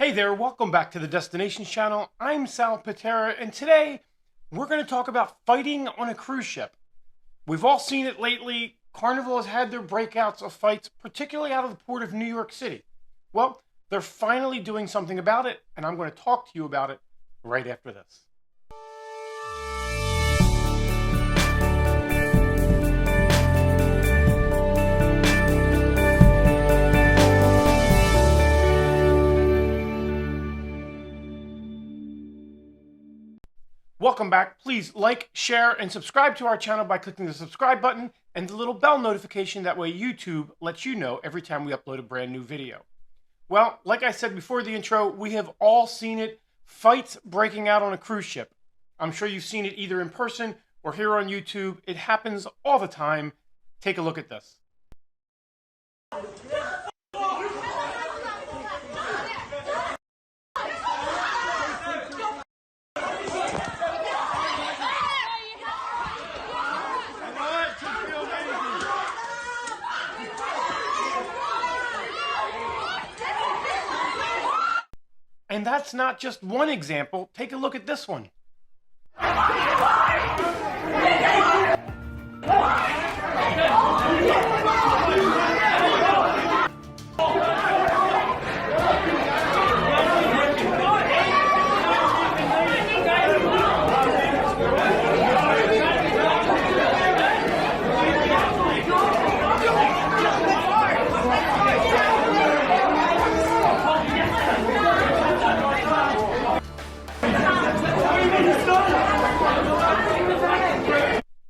Hey there, welcome back to the Destinations channel. I'm Sal Patera, and today we're going to talk about fighting on a cruise ship. We've all seen it lately. Carnival has had their breakouts of fights, particularly out of the port of New York City. Well, they're finally doing something about it, and I'm going to talk to you about it right after this. Welcome back. Please like, share, and subscribe to our channel by clicking the subscribe button and the little bell notification. That way YouTube lets you know every time we upload a brand new video. Well, like I said before the intro, we have all seen it. Fights breaking out on a cruise ship. I'm sure you've seen it either in person or here on YouTube. It happens all the time. Take a look at this. And that's not just one example. Take a look at this one.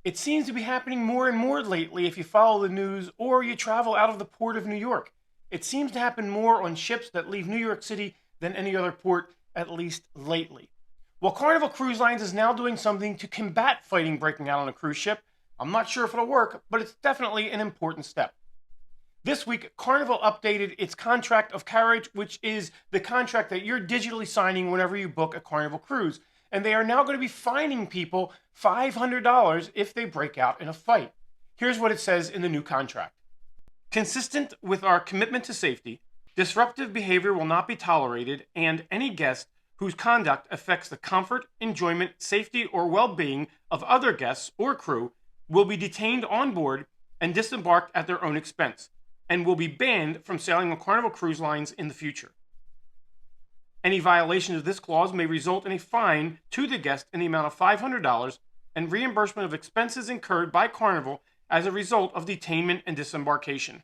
It seems to be happening more and more lately if you follow the news or you travel out of the port of New York. It seems to happen more on ships that leave New York City than any other port, at least lately. Well, Carnival Cruise Lines is now doing something to combat fighting breaking out on a cruise ship. I'm not sure if it'll work, but it's definitely an important step. This week, Carnival updated its contract of carriage, which is the contract that you're digitally signing whenever you book a Carnival cruise. And they are now going to be fining people $500 if they break out in a fight. Here's what it says in the new contract. Consistent with our commitment to safety, disruptive behavior will not be tolerated, and any guest whose conduct affects the comfort, enjoyment, safety, or well-being of other guests or crew will be detained on board and disembarked at their own expense, and will be banned from sailing on Carnival Cruise Lines in the future. Any violation of this clause may result in a fine to the guest in the amount of $500 and reimbursement of expenses incurred by Carnival as a result of detainment and disembarkation.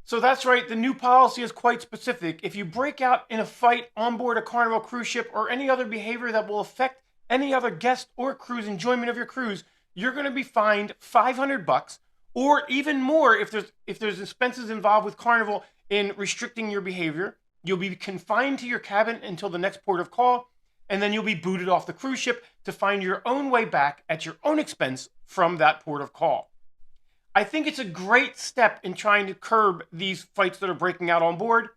So that's right, the new policy is quite specific. If you break out in a fight on board a Carnival cruise ship or any other behavior that will affect any other guest or crew's enjoyment of your cruise, you're going to be fined $500 or even more if there's expenses involved with Carnival in restricting your behavior. You'll be confined to your cabin until the next port of call, and then you'll be booted off the cruise ship to find your own way back at your own expense from that port of call. I think it's a great step in trying to curb these fights that are breaking out on board.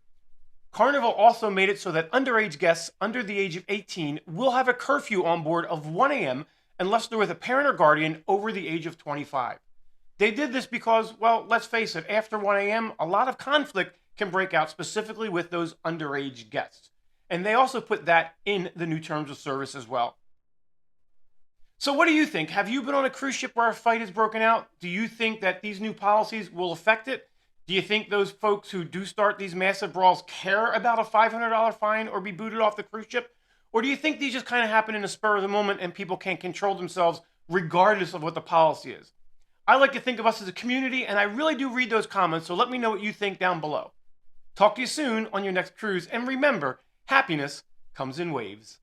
Carnival also made it so that underage guests under the age of 18 will have a curfew on board of 1 a.m. unless they're with a parent or guardian over the age of 25. They did this because, well, let's face it, after 1 a.m., a lot of conflict can break out specifically with those underage guests. And they also put that in the new terms of service as well. So what do you think? Have you been on a cruise ship where a fight has broken out? Do you think that these new policies will affect it? Do you think those folks who do start these massive brawls care about a $500 fine or be booted off the cruise ship? Or do you think these just kind of happen in the spur of the moment and people can't control themselves regardless of what the policy is? I like to think of us as a community, and I really do read those comments, so let me know what you think down below. Talk to you soon on your next cruise, and remember, happiness comes in waves.